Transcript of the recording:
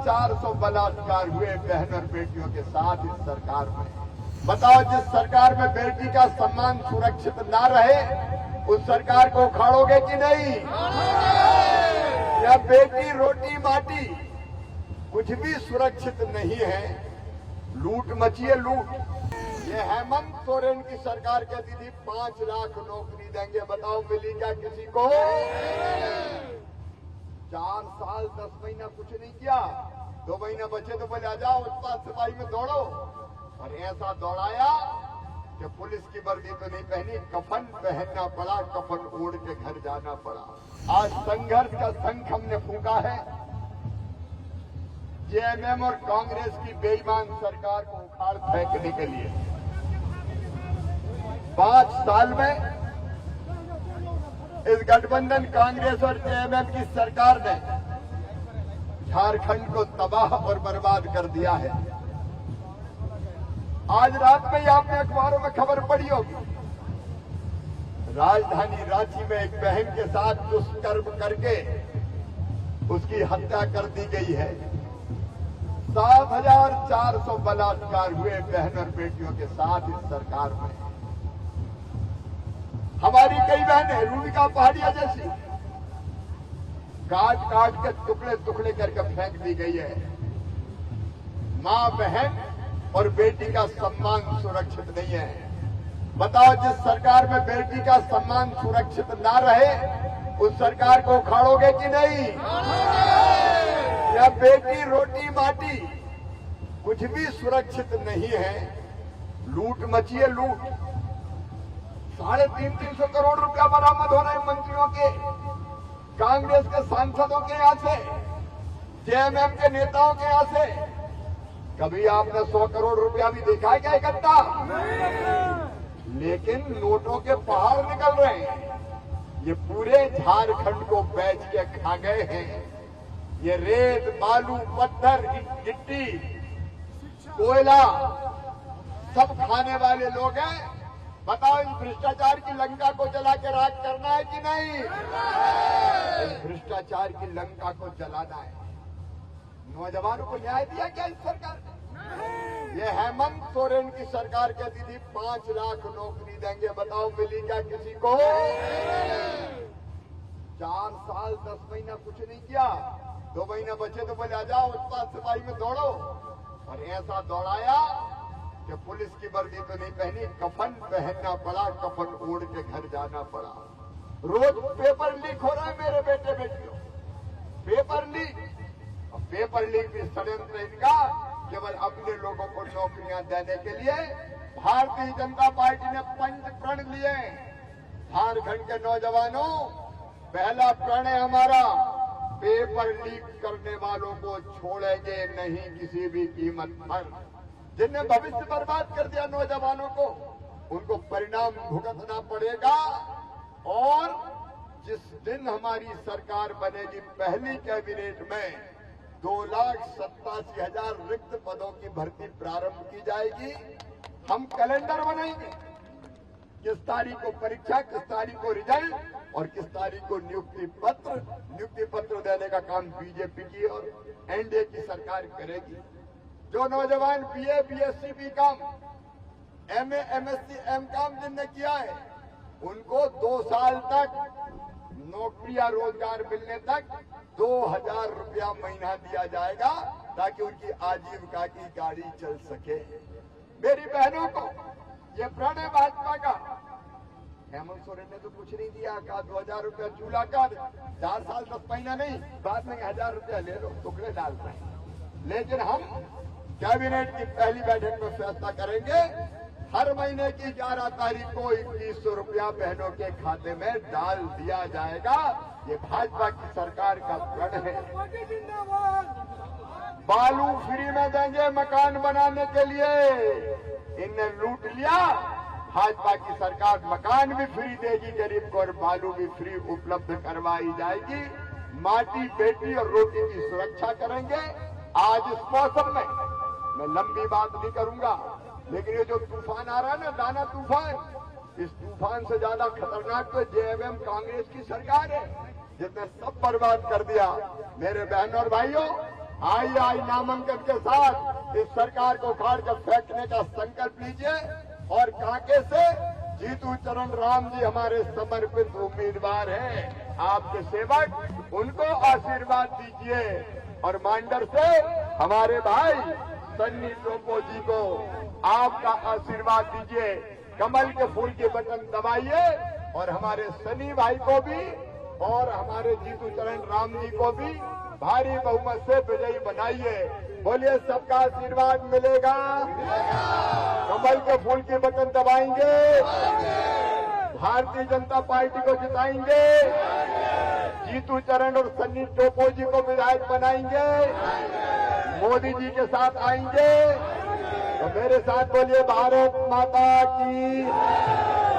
1400 बलात्कार हुए बहन और बेटियों के साथ इस सरकार में। बताओ, जिस सरकार में बेटी का सम्मान सुरक्षित ना रहे उस सरकार को उखाड़ोगे कि नहीं? या बेटी रोटी माटी कुछ भी सुरक्षित नहीं है, लूट मची है, लूट। ये हेमंत सोरेन की सरकार कहती थी 5 लाख नौकरी देंगे, बताओ मिली क्या किसी को? 4 साल 10 महीना कुछ नहीं किया, 2 महीना बचे तो बोले आ जाओ उत्पाद सिपाही में दौड़ो, और ऐसा दौड़ाया कि पुलिस की वर्दी तो नहीं पहनी, कफन पहनना पड़ा, कफन ओढ़ के घर जाना पड़ा। आज संघर्ष का शंख हमने फूंका है जेएमएम और कांग्रेस की बेईमान सरकार को उखाड़ फेंकने के लिए। 5 साल में इस गठबंधन कांग्रेस और जेएमएम की सरकार ने झारखंड को तबाह और बर्बाद कर दिया है। आज रात में ही आपने अखबारों में खबर पढ़ी होगी, राजधानी रांची में एक बहन के साथ दुष्कर्म करके उसकी हत्या कर दी गई है। 7400 बलात्कार हुए बहन और बेटियों के साथ इस सरकार में। हमारी कई बहनें रूबिका पहाड़िया जैसी काट काट के टुकड़े टुकड़े करके फेंक दी गई है। मां बहन और बेटी का सम्मान सुरक्षित नहीं है। बताओ, जिस सरकार में बेटी का सम्मान सुरक्षित ना रहे उस सरकार को उखाड़ोगे कि नहीं? या बेटी रोटी माटी कुछ भी सुरक्षित नहीं है, लूट मची है, लूट। 350 करोड़ रुपया बरामद हो रहे हैं मंत्रियों के, कांग्रेस के सांसदों के यहां से, जेएमएम के नेताओं के यहां से। कभी आपने 100 करोड़ रुपया भी देखा है क्या इकट्ठा? लेकिन नोटों के पहाड़ निकल रहे हैं। ये पूरे झारखंड को बेच के खा गए हैं। ये रेत, बालू, पत्थर, गिट्टी, कोयला सब खाने वाले लोग हैं। बताओ, इस भ्रष्टाचार की लंका को जला के राख करना है कि नहीं? इस भ्रष्टाचार की लंका को जलाना है। नौजवानों को न्याय दिया क्या इस सरकार ने? ये हेमंत सोरेन की सरकार कहती थी 5 लाख नौकरी देंगे, बताओ मिली क्या किसी को? 4 साल 10 महीना कुछ नहीं किया, 2 महीना बचे तो बोले आ जाओ उत्पाद सिपाही में दौड़ो, और ऐसा दौड़ाया कि पुलिस की वर्दी तो नहीं पहनी, कफन पहनना पड़ा, कफन ओढ़ के घर जाना पड़ा। रोज पेपर लीक हो रहा है मेरे बेटे बेटियों, पेपर लीक। पेपर लीक भी षड्यंत्र इनका केवल अपने लोगों को नौकरियां देने के लिए। भारतीय जनता पार्टी ने 5 प्रण लिए। झारखंड के नौजवानों, पहला प्रण है हमारा, पेपर लीक करने वालों को छोड़ेंगे नहीं किसी भी कीमत पर। जिनने भविष्य बर्बाद कर दिया नौजवानों को, उनको परिणाम भुगतना पड़ेगा। और जिस दिन हमारी सरकार बनेगी, पहली कैबिनेट में 2,87,000 रिक्त पदों की भर्ती प्रारंभ की जाएगी। हम कैलेंडर बनाएंगे, किस तारीख को परीक्षा, किस तारीख को रिजल्ट और किस तारीख को नियुक्ति पत्र देने का काम बीजेपी की और एनडीए की सरकार करेगी। जो नौजवान BA, BSc, BCom, MA, MSc, MCom जिनने किया है, उनको 2 साल तक नौकरी या रोजगार मिलने तक 2,000 रुपया महीना दिया जाएगा, ताकि उनकी आजीविका की गाड़ी चल सके। मेरी बहनों को ये प्रण है भाजपा का। हेमंत सोरेन ने तो कुछ नहीं दिया, कहा 2,000 रुपया चूल्हा का, 4 साल 10 महीना नहीं, बाद में 1,000 रुपया ले लो, टुकड़े डालते हैं। लेकिन हम कैबिनेट की पहली बैठक में फैसला करेंगे, हर महीने की 11 तारीख को 2100 रुपया बहनों के खाते में डाल दिया जाएगा। ये भाजपा की सरकार का प्रण है। बालू फ्री में देंगे मकान बनाने के लिए, इनने लूट लिया। भाजपा की सरकार मकान भी फ्री देगी गरीब को, और बालू भी फ्री उपलब्ध करवाई जाएगी। माटी, बेटी और रोटी की सुरक्षा करेंगे। आज इस मौसम में मैं लंबी बात नहीं करूंगा, लेकिन ये जो तूफान आ रहा है ना, दाना तूफान, इस तूफान से ज्यादा खतरनाक तो जेएमएम कांग्रेस की सरकार है, जिसने सब बर्बाद कर दिया। मेरे बहनों और भाइयों, आई नामांकन के साथ इस सरकार को उखाड़ कर फेंकने का संकल्प लीजिए और कांके से जीतू चरण राम जी हमारे समर्पित उम्मीदवार हैं। आपके सेवक उनको आशीर्वाद दीजिए और मांडर से हमारे भाई सन्नी टोपो जी को आपका आशीर्वाद दीजिए। कमल के फूल के बटन दबाइए और हमारे सनी भाई को भी और हमारे जीतू चरण राम जी को भी भारी बहुमत से विजयी बनाइए। बोलिए सबका आशीर्वाद मिलेगा। कमल के फूल के बटन दबाएंगे, भारतीय जनता पार्टी को जिताएंगे, जीतू चरण और सन्नी टोपो जी को विधायक बनाएंगे, मोदी जी के साथ आएंगे। तो मेरे साथ बोलिए भारत माता की।